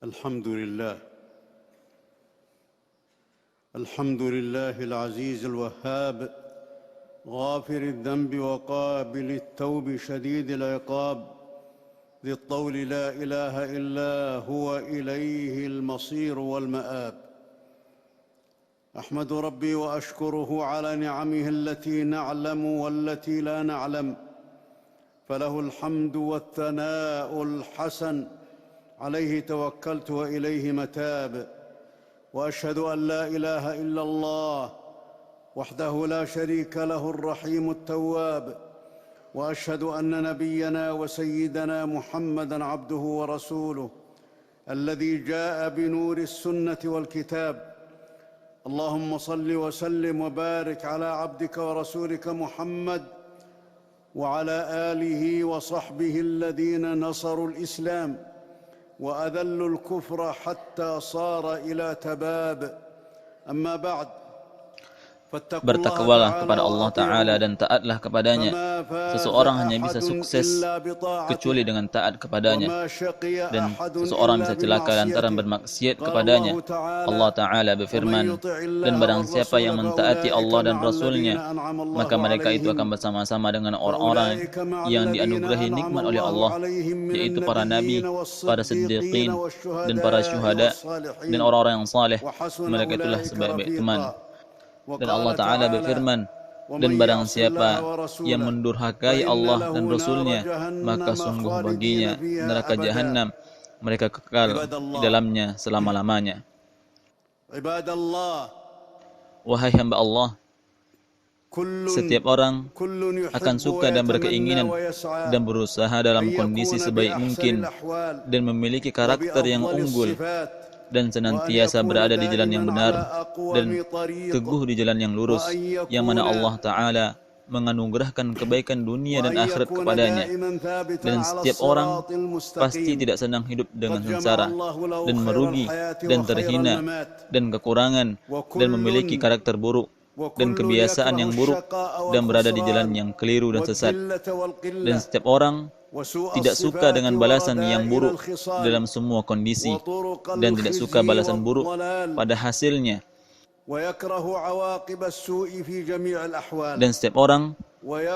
الحمد لله العزيز الوهاب غافر الذنب وقابل التوب شديد العقاب ذي الطول لا إله إلا هو إليه المصير والمآب. أحمد ربي وأشكره على نعمه التي نعلم والتي لا نعلم، فله الحمد والثناء الحسن، عليه توكلت وإليه متاب. وأشهد أن لا إله إلا الله وحده لا شريك له الرحيم التواب، وأشهد أن نبينا وسيدنا محمدًا عبده ورسوله الذي جاء بنور السنة والكتاب. اللهم صل وسلم وبارك على عبدك ورسولك محمد وعلى آله وصحبه الذين نصروا الإسلام وأذلوا الكفر حتى صار إلى تباب. أما بعد، Bertakwalah kepada Allah Ta'ala dan taatlah kepadanya. Seseorang hanya bisa sukses kecuali dengan taat kepadanya, dan seseorang bisa celaka lantaran bermaksiat kepadanya. Allah Ta'ala berfirman, dan barang siapa yang mentaati Allah dan Rasulnya, maka mereka itu akan bersama-sama dengan orang-orang yang dianugerahi nikmat oleh Allah, yaitu para nabi, para siddiqin, dan para syuhada, dan orang-orang yang saleh. Mereka itulah sebaik-baik teman. Dan Allah Ta'ala berfirman, dan barang siapa yang mendurhakai Allah dan Rasulnya, maka sungguh baginya neraka jahanam, mereka kekal di dalamnya selama-lamanya. Wahai hamba Allah, setiap orang akan suka dan berkeinginan dan berusaha dalam kondisi sebaik mungkin dan memiliki karakter yang unggul dan senantiasa berada di jalan yang benar dan teguh di jalan yang lurus, yang mana Allah Ta'ala menganugerahkan kebaikan dunia dan akhirat kepadanya. Dan setiap orang pasti tidak senang hidup dengan sengsara dan merugi dan terhina dan kekurangan dan memiliki karakter buruk dan kebiasaan yang buruk dan berada di jalan yang keliru dan sesat. Dan setiap orang tidak suka dengan balasan yang buruk dalam semua kondisi dan tidak suka balasan buruk pada hasilnya. Dan setiap orang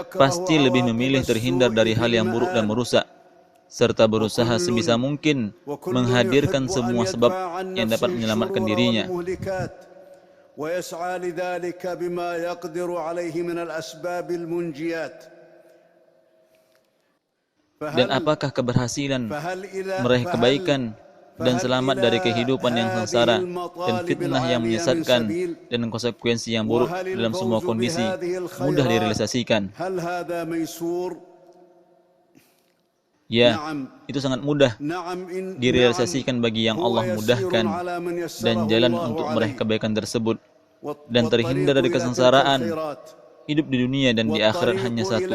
pasti lebih memilih terhindar dari hal yang buruk dan merusak, serta berusaha sebisa mungkin menghadirkan semua sebab yang dapat menyelamatkan dirinya. Dan apakah keberhasilan meraih kebaikan dan selamat dari kehidupan yang sengsara dan fitnah yang menyesatkan dan konsekuensi yang buruk dalam semua kondisi mudah direalisasikan? Ya, itu sangat mudah direalisasikan bagi yang Allah mudahkan dan jalan untuk meraih kebaikan tersebut dan terhindar dari kesengsaraan. Hidup di dunia dan di akhirat hanya satu,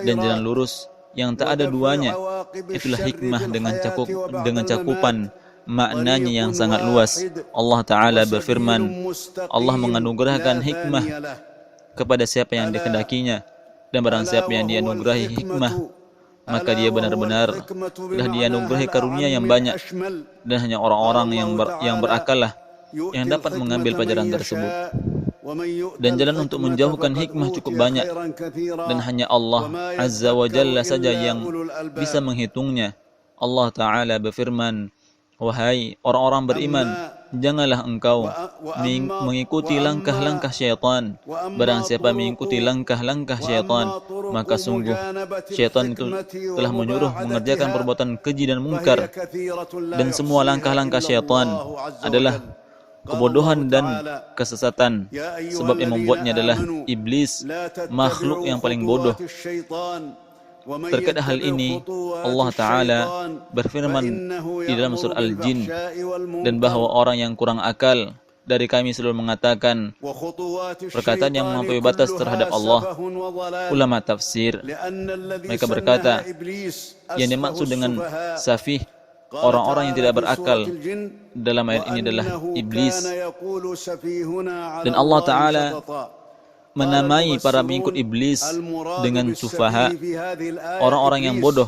dan jalan lurus yang tak ada duanya. Itulah hikmah dengan cakupan maknanya yang sangat luas. Allah Ta'ala berfirman, Allah menganugerahkan hikmah kepada siapa yang dikehendakinya, dan barang siapa yang dianugerahi hikmah, maka dia benar-benar telah dianugerahi karunia yang banyak, dan hanya orang-orang yang berakal lah yang dapat mengambil pelajaran tersebut. Dan jalan untuk menjauhkan hikmah cukup banyak, dan hanya Allah Azza wa Jalla saja yang bisa menghitungnya. Allah Ta'ala berfirman, wahai orang-orang beriman, janganlah engkau mengikuti langkah-langkah syaitan. Barang siapa mengikuti langkah-langkah syaitan, maka sungguh syaitan itu telah menyuruh mengerjakan perbuatan keji dan mungkar. Dan semua langkah-langkah syaitan adalah kebodohan dan kesesatan, sebab yang membuatnya adalah iblis, makhluk yang paling bodoh. Terkait hal ini, Allah Ta'ala berfirman di dalam surah Al-Jin, dan bahwa orang yang kurang akal dari kami selalu mengatakan perkataan yang melampaui batas terhadap Allah. Ulama tafsir mereka berkata, yang dimaksud dengan safih, orang-orang yang tidak berakal dalam ayat ini adalah iblis. Dan Allah Ta'ala menamai para pengikut iblis dengan sufaha, orang-orang yang bodoh.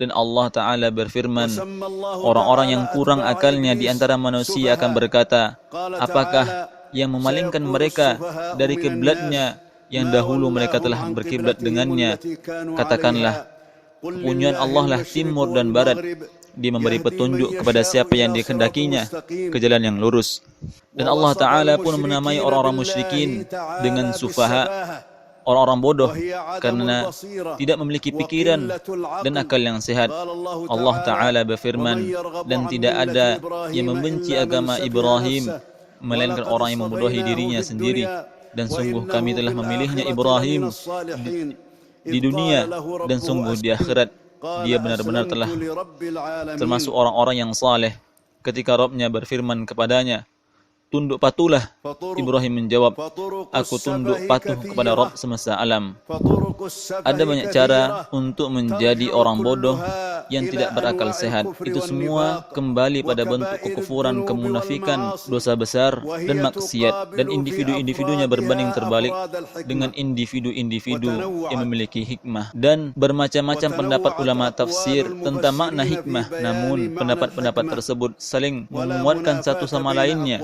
Dan Allah Ta'ala berfirman, orang-orang yang kurang akalnya di antara manusia akan berkata, apakah yang memalingkan mereka dari kiblatnya yang dahulu mereka telah berkiblat dengannya? Katakanlah, kepunyaan Allah lah timur dan barat. Dia memberi petunjuk kepada siapa yang dikehendakinya ke jalan yang lurus. Dan Allah Ta'ala pun menamai orang-orang musyrikin dengan sufaha, orang-orang bodoh, karena tidak memiliki pikiran dan akal yang sehat. Allah Ta'ala berfirman, dan tidak ada yang membenci agama Ibrahim melainkan orang yang membodohi dirinya sendiri. Dan sungguh kami telah memilihnya Ibrahim di dunia, dan sungguh di akhirat dia benar-benar telah termasuk orang-orang yang saleh. Ketika Rabb-nya berfirman kepadanya, tunduk patuhlah, Ibrahim menjawab, aku tunduk patuh kepada Rabb semesta alam. Ada banyak cara untuk menjadi orang bodoh yang tidak berakal sehat. Itu semua kembali pada bentuk kekufuran, kemunafikan, dosa besar, dan maksiat. Dan individu-individunya berbanding terbalik dengan individu-individu yang memiliki hikmah. Dan bermacam-macam pendapat ulama tafsir tentang makna hikmah. Namun pendapat-pendapat tersebut saling menguatkan satu sama lainnya.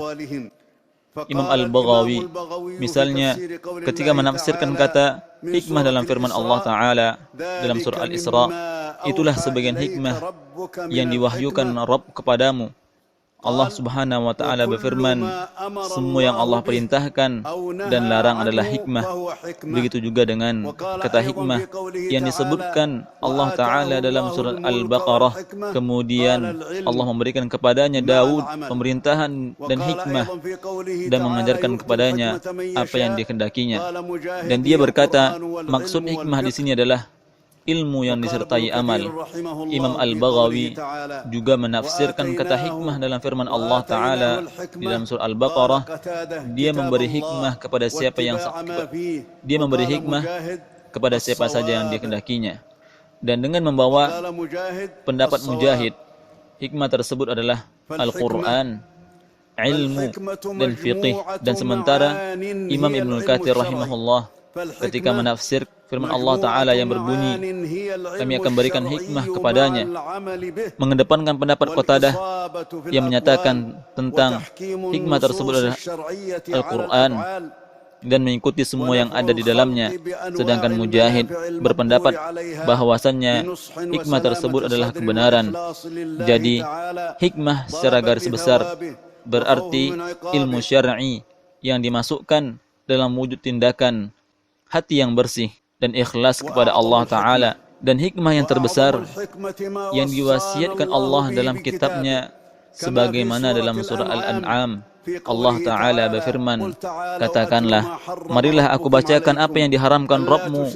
Imam Al-Baghawi misalnya ketika menafsirkan kata hikmah dalam firman Allah Ta'ala dalam surah Al-Isra, itulah sebagian hikmah yang diwahyukan Rabb kepadamu. Allah Subhanahu wa Ta'ala berfirman, semua yang Allah perintahkan dan larang adalah hikmah. Begitu juga dengan kata hikmah yang disebutkan Allah Ta'ala dalam surat Al-Baqarah. Kemudian Allah memberikan kepadanya Daud pemerintahan dan hikmah dan mengajarkan kepadanya apa yang dikehendakinya. Dan dia berkata, maksud hikmah di sini adalah ilmu yang disertai amal. Imam Al-Baghawi juga menafsirkan kata hikmah dalam firman Allah Ta'ala di dalam surah Al-Baqarah. Dia memberi hikmah kepada siapa saja yang dikehendakinya. Dan dengan membawa pendapat Mujahid, hikmah tersebut adalah Al-Quran, ilmu, dan fiqih. Dan sementara Imam Ibnul Katsir rahimahullah ketika menafsir firman Allah Ta'ala yang berbunyi, kami akan berikan hikmah kepadanya, mengedepankan pendapat Qatadah yang menyatakan tentang hikmah tersebut adalah Al-Quran dan mengikuti semua yang ada di dalamnya. Sedangkan Mujahid berpendapat bahwasannya hikmah tersebut adalah kebenaran. Jadi hikmah secara garis besar berarti ilmu syar'i yang dimasukkan dalam wujud tindakan hati yang bersih dan ikhlas kepada Allah Ta'ala. Dan hikmah yang terbesar yang diwasiatkan Allah dalam kitabnya sebagaimana dalam surah Al-An'am. Allah Ta'ala berfirman, katakanlah, marilah aku bacakan apa yang diharamkan Rabbmu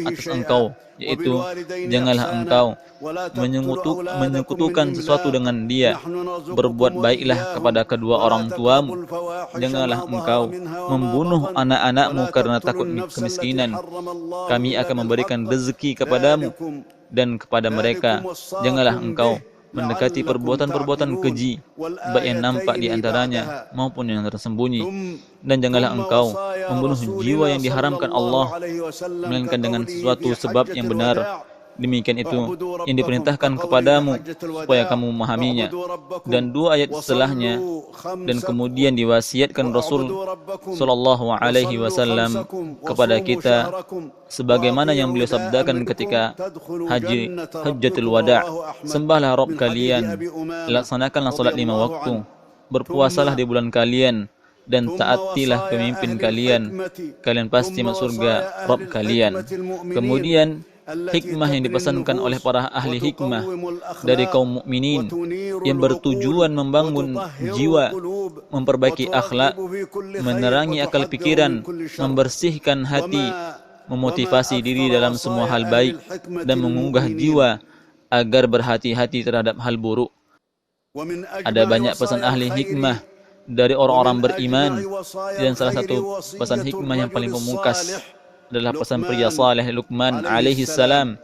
atas engkau, yaitu janganlah engkau menyekutukan sesuatu dengan dia, berbuat baiklah kepada kedua orang tuamu, janganlah engkau membunuh anak-anakmu karena takut kemiskinan, kami akan memberikan rezeki kepadamu dan kepada mereka, janganlah engkau mendekati perbuatan-perbuatan keji, baik yang nampak di antaranya maupun yang tersembunyi. Dan janganlah engkau membunuh jiwa yang diharamkan Allah, melainkan dengan sesuatu sebab yang benar. Demikian itu yang diperintahkan kepadamu supaya kamu memahaminya. Dan dua ayat setelahnya, dan kemudian diwasiatkan Rasul sallallahu alaihi wasallam kepada kita sebagaimana yang beliau sabdakan ketika Hajjatul Wada', sembahlah Rabb kalian, laksanakanlah salat 5 waktu, berpuasalah di bulan kalian, dan taatilah pemimpin kalian, kalian pasti masuk surga Rabb kalian. Kemudian hikmah yang dipesankan oleh para ahli hikmah dari kaum mukminin yang bertujuan membangun jiwa, memperbaiki akhlak, menerangi akal pikiran, membersihkan hati, memotivasi diri dalam semua hal baik, dan mengunggah jiwa agar berhati-hati terhadap hal buruk. Ada banyak pesan ahli hikmah dari orang-orang beriman, dan salah satu pesan hikmah yang paling pemungkas adalah pesan pria saleh Luqman alaihi salam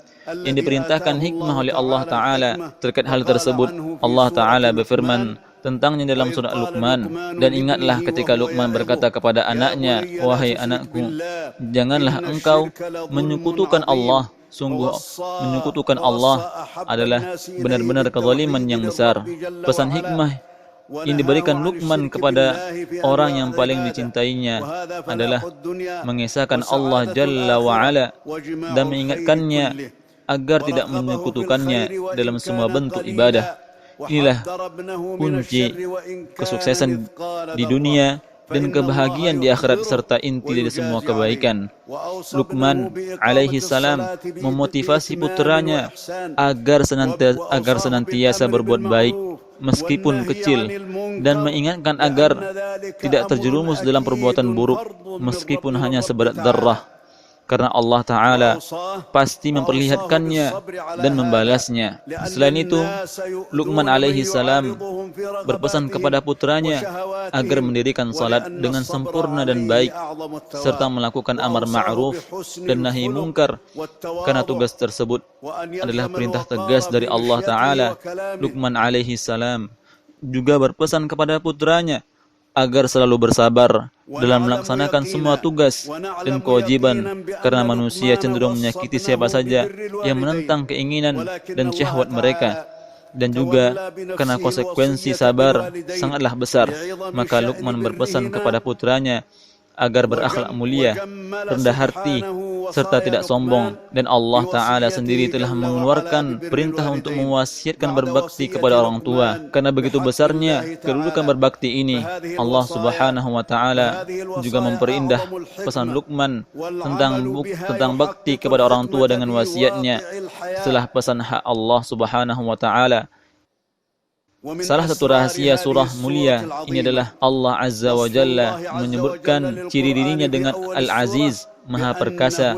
yang diperintahkan hikmah oleh Allah Ta'ala. Terkait hal tersebut, Allah Ta'ala berfirman tentangnya dalam surah Luqman, dan ingatlah ketika Luqman berkata kepada anaknya, wahai anakku, janganlah engkau menyekutukan Allah Sungguh menyekutukan Allah adalah benar-benar kezaliman yang besar. Pesan hikmah yang diberikan Luqman kepada orang yang paling dicintainya adalah mengesahkan Allah Jalla wa'ala dan mengingatkannya agar tidak menyekutukannya dalam semua bentuk ibadah. Inilah kunci kesuksesan di dunia dan kebahagiaan di akhirat serta inti dari semua kebaikan. Luqman alaihi salam memotivasi putranya agar senantiasa berbuat baik meskipun kecil dan mengingatkan agar tidak terjerumus dalam perbuatan buruk meskipun hanya seberat darah, karena Allah Ta'ala pasti memperlihatkannya dan membalasnya. Selain itu, Luqman alaihi salam berpesan kepada putranya agar mendirikan salat dengan sempurna dan baik, serta melakukan amar ma'ruf dan nahi mungkar, karena tugas tersebut adalah perintah tegas dari Allah Ta'ala. Luqman alaihi salam juga berpesan kepada putranya agar selalu bersabar dalam melaksanakan semua tugas dan kewajiban, karena manusia cenderung menyakiti siapa saja yang menentang keinginan dan syahwat mereka, dan juga karena konsekuensi sabar sangatlah besar. Maka Luqman berpesan kepada putranya agar berakhlak mulia, rendah hati, serta tidak sombong. Dan Allah Ta'ala sendiri telah mengeluarkan perintah untuk mewasiatkan berbakti kepada orang tua. Karena begitu besarnya kedudukan berbakti ini, Allah Subhanahu wa Ta'ala juga memperindah pesan Luqman tentang bakti kepada orang tua dengan wasiatnya setelah pesan hak Allah Subhanahu wa Ta'ala. Salah satu rahasia surah mulia ini adalah Allah Azza wa Jalla menyebutkan ciri dirinya dengan Al-Aziz, Maha Perkasa,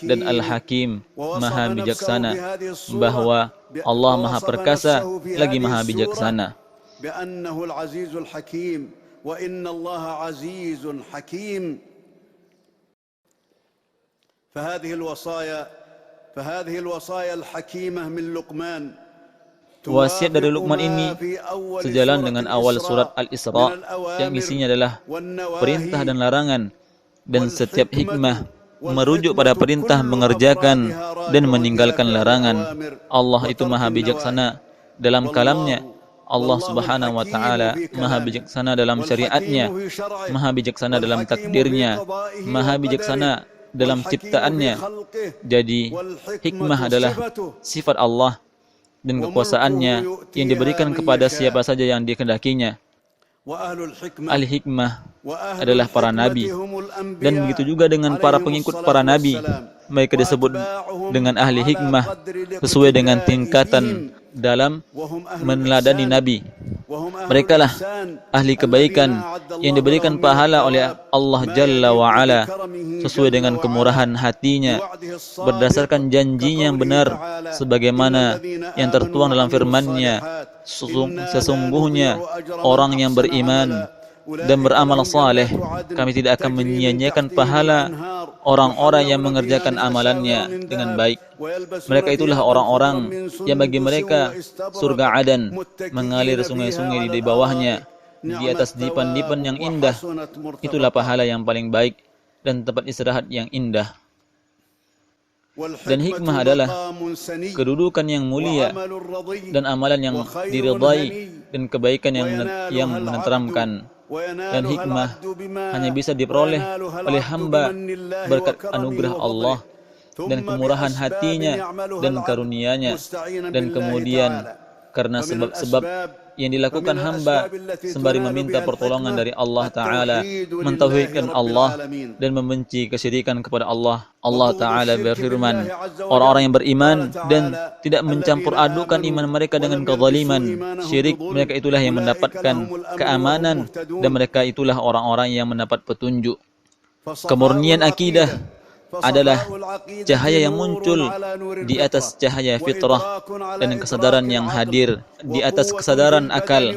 dan Al-Hakim, Maha Bijaksana, bahwa Allah Maha Perkasa lagi Maha Bijaksana. فهذه الوصايا الحكيمة من لقمان. Wasiat dari Luqman ini sejalan dengan awal surat Al-Isra yang isinya adalah perintah dan larangan, dan setiap hikmah merujuk pada perintah mengerjakan dan meninggalkan larangan. Allah itu Maha Bijaksana dalam kalamnya. Allah Subhanahu wa Ta'ala Maha Bijaksana dalam syariatnya, Maha Bijaksana dalam takdirnya, Maha Bijaksana dalam ciptaannya. Jadi hikmah adalah sifat Allah dan kekuasaannya yang diberikan kepada siapa saja yang dikehendakinya. Ahli hikmah adalah para nabi, dan begitu juga dengan para pengikut para nabi. Mereka disebut dengan ahli hikmah sesuai dengan tingkatan dalam meneladani nabi. Mereka lah ahli kebaikan yang diberikan pahala oleh Allah Jalla wa'ala sesuai dengan kemurahan hatinya, berdasarkan janjinya yang benar, sebagaimana yang tertuang dalam firman-Nya, sesungguhnya orang yang beriman dan beramal saleh, kami tidak akan menyia-nyiakan pahala orang-orang yang mengerjakan amalannya dengan baik. Mereka itulah orang-orang yang bagi mereka surga Adan mengalir sungai-sungai di bawahnya, di atas dipan-dipan yang indah. Itulah pahala yang paling baik dan tempat istirahat yang indah. Dan hikmah adalah kedudukan yang mulia dan amalan yang diridai dan kebaikan yang menenteramkan. Dan hikmah hanya bisa diperoleh oleh hamba berkat anugerah Allah dan kemurahan hatinya dan karunia-Nya, dan kemudian karena sebab-sebab yang dilakukan hamba sembari meminta pertolongan dari Allah Ta'ala, mentauhidkan Allah dan membenci kesyirikan kepada Allah. Allah Ta'ala berfirman, orang-orang yang beriman dan tidak mencampur adukan iman mereka dengan kezaliman, syirik, mereka itulah yang mendapatkan keamanan, dan mereka itulah orang-orang yang mendapat petunjuk. Kemurnian akidah adalah cahaya yang muncul di atas cahaya fitrah dan kesadaran yang hadir di atas kesadaran akal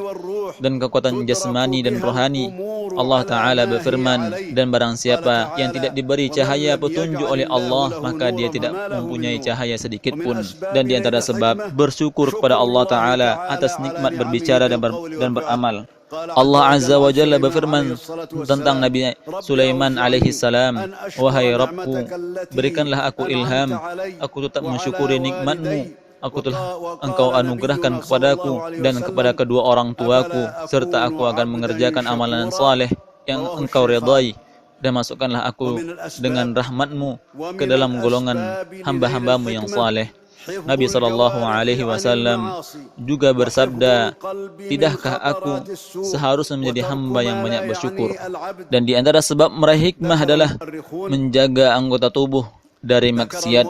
dan kekuatan jasmani dan rohani. Allah Ta'ala berfirman, dan barang siapa yang tidak diberi cahaya petunjuk oleh Allah, maka dia tidak mempunyai cahaya sedikit pun. Dan di antara sebab bersyukur kepada Allah Ta'ala atas nikmat berbicara dan beramal. Allah Azza wa Jalla berfirman tentang Nabi Sulaiman alaihi salam, "Wahai Rabbku, berikanlah aku ilham, aku tetap mensyukuri nikmat-Mu. Engkau anugerahkan kepadaku dan kepada kedua orang tuaku, serta aku akan mengerjakan amalan saleh yang Engkau ridai, dan masukkanlah aku dengan rahmat-Mu ke dalam golongan hamba-hamba-Mu yang saleh." Nabi SAW juga bersabda, "Tidakkah aku seharusnya menjadi hamba yang banyak bersyukur?" Dan di antara sebab meraih hikmah adalah menjaga anggota tubuh dari maksiat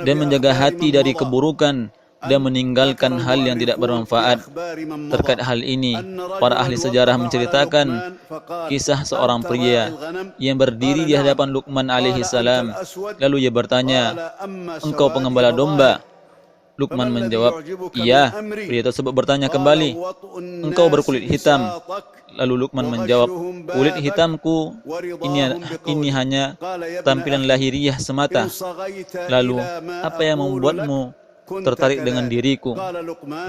dan menjaga hati dari keburukan dan meninggalkan hal yang tidak bermanfaat. Terkait hal ini, para ahli sejarah menceritakan kisah seorang pria yang berdiri di hadapan Luqman alaihi salam. Lalu ia bertanya, "Engkau pengembala domba?" Luqman menjawab, "Iya." Pria tersebut bertanya kembali, "Engkau berkulit hitam?" Lalu Luqman menjawab, "Kulit hitamku ini hanya tampilan lahiriah semata." Lalu, "Apa yang membuatmu tertarik dengan diriku?"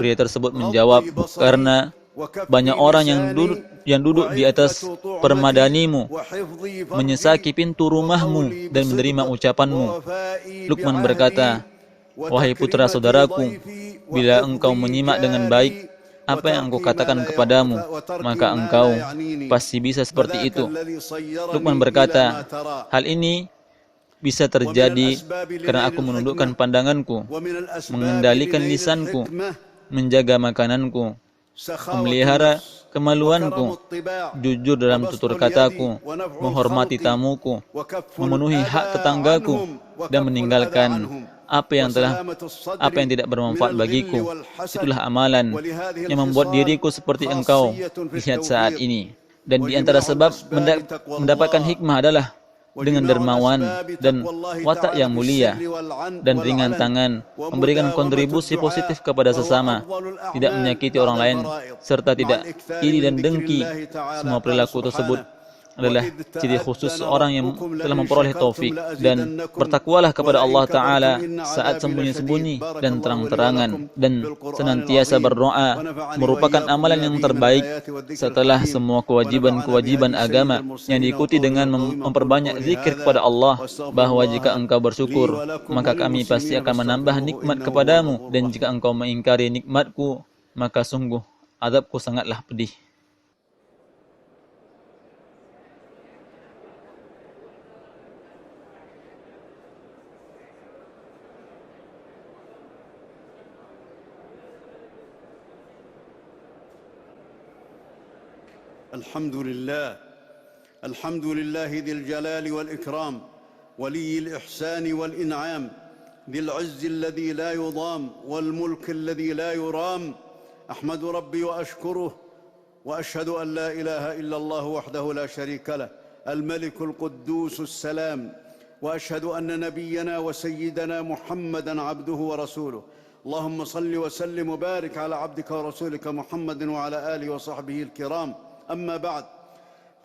Pria tersebut menjawab, "Karena banyak orang yang duduk di atas permadanimu, menyesaki pintu rumahmu dan menerima ucapanmu." Luqman berkata, "Wahai putra saudaraku, bila engkau menyimak dengan baik apa yang aku katakan kepadamu, maka engkau pasti bisa seperti itu." Luqman berkata, "Hal ini bisa terjadi karena aku menundukkan pandanganku, mengendalikan lisanku, menjaga makananku, memelihara kemaluanku, jujur dalam tutur kataku, menghormati tamuku, memenuhi hak tetanggaku, dan meninggalkan apa yang tidak bermanfaat bagiku. Itulah amalan yang membuat diriku seperti engkau lihat saat ini." Dan di antara sebab mendapatkan hikmah adalah dengan dermawan dan watak yang mulia dan ringan tangan, memberikan kontribusi positif kepada sesama, tidak menyakiti orang lain, serta tidak iri dan dengki. Semua perilaku tersebut adalah ciri khusus seorang yang telah memperoleh taufik. Dan bertakwalah kepada Allah Ta'ala saat sembunyi-sembunyi dan terang-terangan, dan senantiasa berdoa merupakan amalan yang terbaik setelah semua kewajiban-kewajiban agama, yang diikuti dengan memperbanyak zikir kepada Allah, bahwa jika engkau bersyukur maka kami pasti akan menambah nikmat kepadamu, dan jika engkau mengingkari nikmatku maka sungguh azabku sangatlah pedih. الحمد لله ذي الجلال والإكرام، ولي الإحسان والإنعام، ذي العز الذي لا يضام، والملك الذي لا يرام. أحمد ربي وأشكره، وأشهد أن لا إله إلا الله وحده لا شريك له، الملك القدوس السلام. وأشهد أن نبينا وسيدنا محمدًا عبده ورسوله. اللهم صل وسلم وبارك على عبدك ورسولك محمد وعلى آله وصحبه الكرام. أما بعد.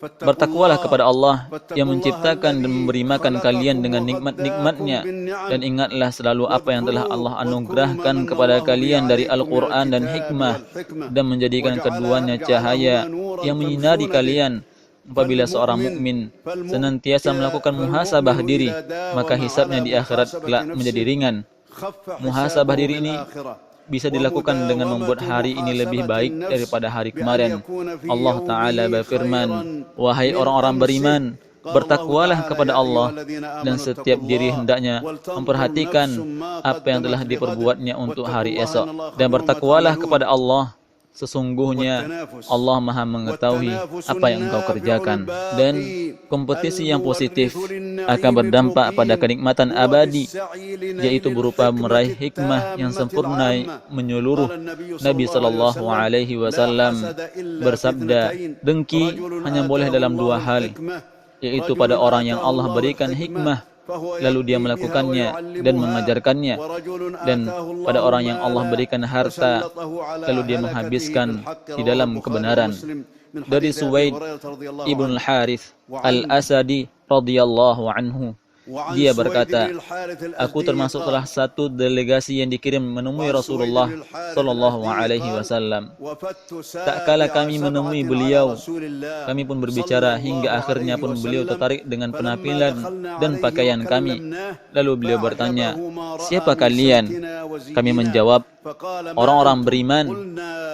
Bertakwalah kepada Allah yang menciptakan dan memberi makan kalian dengan nikmat-nikmatnya, dan ingatlah selalu apa yang telah Allah anugerahkan kepada kalian dari Al-Quran dan hikmah, dan menjadikan keduanya cahaya yang menyinari kalian. Apabila seorang mukmin senantiasa melakukan muhasabah diri, maka hisabnya di akhirat kelak menjadi ringan. Muhasabah diri ini bisa dilakukan dengan membuat hari ini lebih baik daripada hari kemarin. Allah Ta'ala berfirman, "Wahai orang-orang beriman, bertakwalah kepada Allah, dan setiap diri hendaknya memperhatikan apa yang telah diperbuatnya untuk hari esok. Dan bertakwalah kepada Allah, sesungguhnya Allah Maha mengetahui apa yang engkau kerjakan." Dan kompetisi yang positif akan berdampak pada kenikmatan abadi, yaitu berupa meraih hikmah yang sempurna menyeluruh. Nabi SAW bersabda, "Dengki hanya boleh dalam dua hal, yaitu pada orang yang Allah berikan hikmah lalu dia melakukannya dan mengajarkannya, dan pada orang yang Allah berikan harta lalu dia menghabiskan di dalam kebenaran." Dari Suwaid ibn al-Harith al-Asadi radhiyallahu anhu, Dia berkata, aku termasuk salah satu delegasi yang dikirim menemui Rasulullah Sallallahu Alaihi Wasallam. Tak kala kami menemui beliau, kami pun berbicara hingga akhirnya pun beliau tertarik dengan penampilan dan pakaian kami. Lalu beliau bertanya, siapa kalian? Kami menjawab, orang-orang beriman.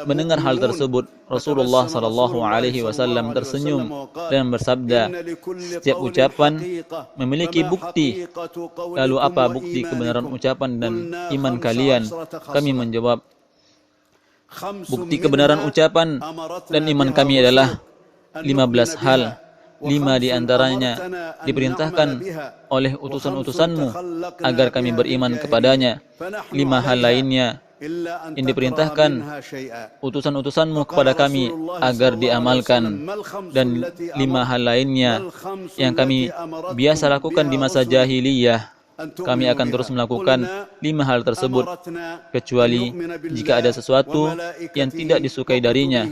Mendengar hal tersebut, Rasulullah Sallallahu Alaihi Wasallam tersenyum dan bersabda, setiap ucapan memiliki bukti. Lalu apa bukti kebenaran ucapan dan iman kalian? Kami menjawab, bukti kebenaran ucapan dan iman kami adalah 15 hal. 5 di antaranya diperintahkan oleh utusan-utusanmu agar kami beriman kepadanya. 5 hal lainnya yang diperintahkan utusan-utusanmu kepada kami agar diamalkan, dan 5 hal lainnya yang kami biasa lakukan di masa jahiliyah. Kami akan terus melakukan 5 hal tersebut, kecuali jika ada sesuatu yang tidak disukai darinya.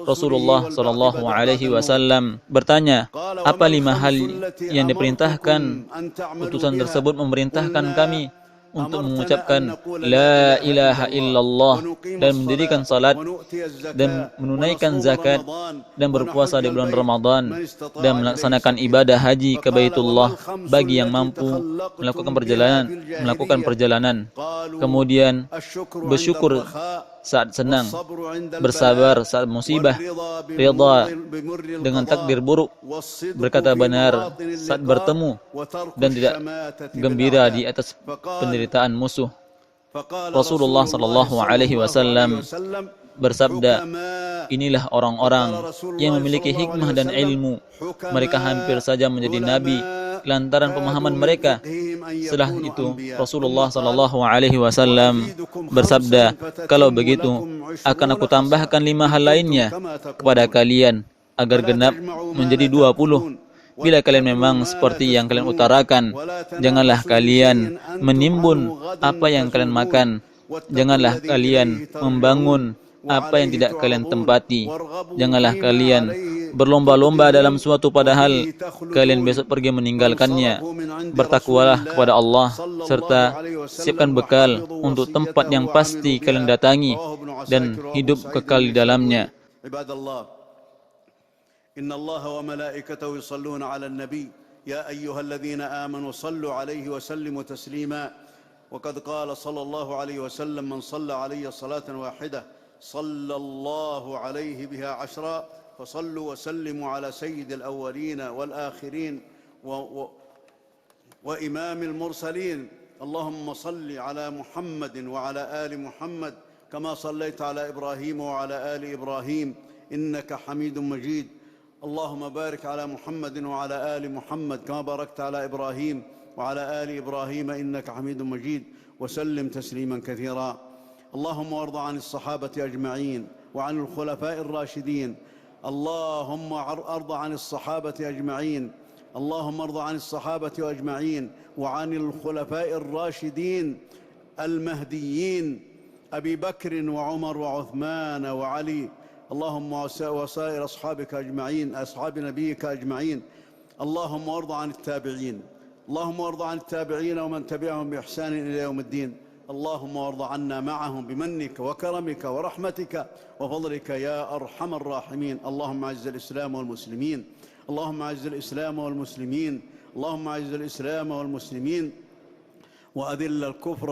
Rasulullah Sallallahu Alaihi Wasallam bertanya, apa 5 hal yang diperintahkan? Utusan tersebut memerintahkan kami untuk mengucapkan La ilaha illallah dan mendirikan salat dan menunaikan zakat dan berpuasa di bulan Ramadan dan melaksanakan ibadah haji ke Baitullah bagi yang mampu melakukan perjalanan. Kemudian bersyukur saat senang, bersabar saat musibah, ridha dengan takdir buruk, berkata benar saat bertemu, dan tidak gembira di atas penderitaan musuh. Rasulullah Sallallahu Alaihi Wasallam bersabda, inilah orang-orang yang memiliki hikmah dan ilmu. Mereka hampir saja menjadi nabi lantaran pemahaman mereka. Setelah itu Rasulullah Sallallahu Alaihi Wasallam bersabda, kalau begitu akan aku tambahkan 5 hal lainnya kepada kalian agar genap menjadi 20. Bila kalian memang seperti yang kalian utarakan, janganlah kalian menimbun apa yang kalian makan, janganlah kalian membangun apa yang tidak kalian tempati, janganlah kalian berlomba-lomba dalam suatu padahal kalian besok pergi meninggalkannya. Bertakwalah kepada Allah serta siapkan bekal untuk tempat yang pasti kalian datangi dan hidup kekal di dalamnya. Inna Allah wa malaikatahu yusalluna 'alan nabi ya ayyuhalladzina amanu sallu 'alaihi wa sallimu taslima. Wa qad qala sallallahu 'alaihi wa sallam man shalla 'alayya salatan wahidah sallallahu 'alaihi biha 'ashra. فصلوا وسلموا على سيد الأولين والآخرين وإمام المرسلين. اللهم صل على محمد وعلى آل محمد كما صليت على إبراهيم وعلى آل إبراهيم إنك حميد مجيد. اللهم بارك على محمد وعلى آل محمد كما باركت على إبراهيم وعلى آل إبراهيم إنك حميد مجيد وسلم تسليما كثيرا. اللهم وارض عن الصحابة أجمعين وعن الخلفاء الراشدين. اللهم ارض عن الصحابة أجمعين. اللهم ارض عن الصحابة أجمعين وعن الخلفاء الراشدين المهديين أبي بكر وعمر وعثمان وعلي. اللهم وسائر أصحابك أجمعين، أصحاب نبيك أجمعين. اللهم ارض عن التابعين. اللهم ارض عن التابعين ومن تبعهم بإحسان إلى يوم الدين. اللهم وارض عنا معهم بمنك وكرمك ورحمتك وفضلك يا أرحم الراحمين. اللهم أعز الإسلام والمسلمين. اللهم أعز الإسلام والمسلمين. اللهم أعز الإسلام والمسلمين وأذل الكفر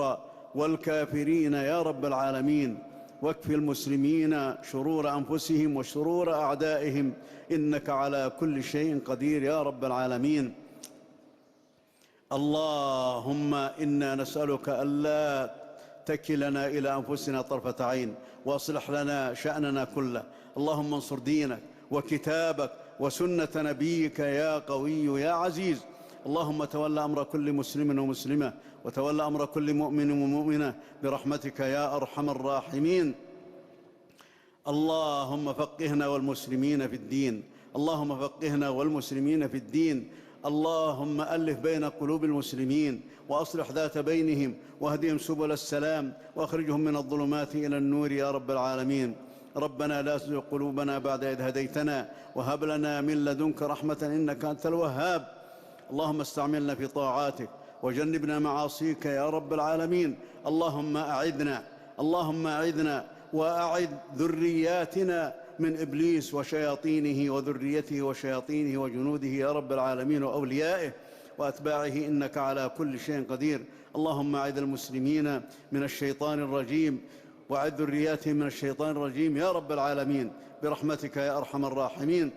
والكافرين يا رب العالمين. واكف المسلمين شرور أنفسهم وشرور أعدائهم إنك على كل شيء قدير يا رب العالمين. اللهم إنا نسألك ألا تكلنا إلى أنفسنا طرفة عين وأصلح لنا شأننا كله. اللهم انصر دينك وكتابك وسنة نبيك يا قوي يا عزيز. اللهم تولى أمر كل مسلم ومسلمة وتولى أمر كل مؤمن ومؤمنة برحمتك يا أرحم الراحمين. اللهم فقهنا والمسلمين في الدين. اللهم فقهنا والمسلمين في الدين. اللهم ألف بين قلوب المسلمين وأصلح ذات بينهم واهدهم سبل السلام وأخرجهم من الظلمات إلى النور يا رب العالمين. ربنا لا تزغ قلوبنا بعد إذ هديتنا وهب لنا من لدنك رحمة إنك أنت الوهاب. اللهم استعملنا في طاعاتك وجنبنا معاصيك يا رب العالمين. اللهم أعذنا وأعذ ذرياتنا من إبليس وشياطينه وذريته وشياطينه وجنوده يا رب العالمين وأوليائه وأتباعه، إنك على كل شيء قدير. اللهم أعذ المسلمين من الشيطان الرجيم وأعذ ذرياتهم من الشيطان الرجيم يا رب العالمين برحمتك يا أرحم الراحمين.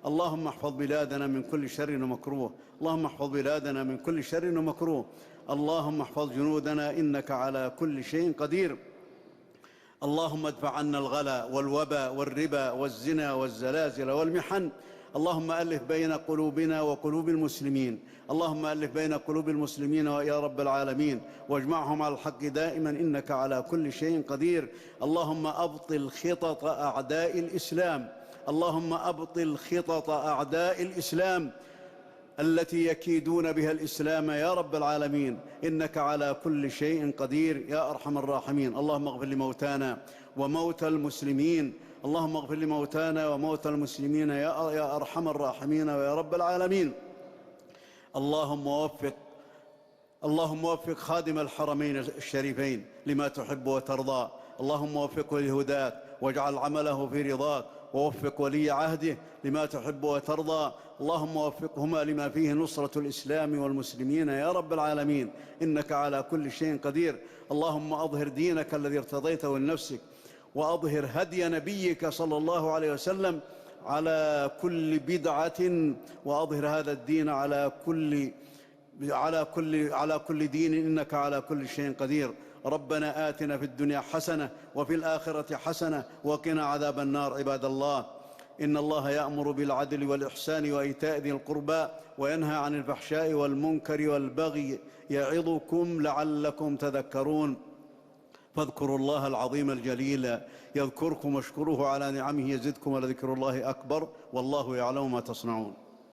اللهم احفظ بلادنا من كل شر ومكروه، اللهم احفظ بلادنا من كل شر ومكروه، اللهم احفظ جنودنا إنك على كل شيء قدير. اللهم ادفع عنا الغلا والوباء والربا والزنا والزلازل والمحن. اللهم ألف بين قلوبنا وقلوب المسلمين، اللهم ألف بين قلوب المسلمين يا رب العالمين واجمعهم على الحق دائما إنك على كل شيء قدير. اللهم أبطل خطط أعداء الإسلام، اللهم أبطل خطط أعداء الإسلام التي يكيدون بها الإسلام يا رب العالمين، إنك على كل شيء قدير يا أرحم الراحمين. اللهم اغفر لموتانا وموتى المسلمين، اللهم اغفر لموتانا وموتى المسلمين يا أرحم الراحمين ويا رب العالمين. اللهم وفق خادم الحرمين الشريفين لما تحب وترضى، اللهم وفقه للهداة واجعل عمله في رضاك، ووفق ولي عهده لما تحب وترضى، اللهم وفقهما لما فيه نصرة الإسلام والمسلمين يا رب العالمين، إنك على كل شيء قدير. اللهم أظهر دينك الذي ارتضيته لنفسك، وأظهر هدي نبيك صلى الله عليه وسلم على كل بدعة، وأظهر هذا الدين على كل دين، إنك على كل شيء قدير. ربنا آتنا في الدنيا حسنة وفي الآخرة حسنة وقنا عذاب النار. عباد الله، إن الله يأمر بالعدل والإحسان وإيتاء ذي القربى وينهى عن الفحشاء والمنكر والبغي يعظكم لعلكم تذكرون. فاذكروا الله العظيم الجليل يذكركم واشكروه على نعمه يزدكم ولذكر الله أكبر والله يعلم ما تصنعون.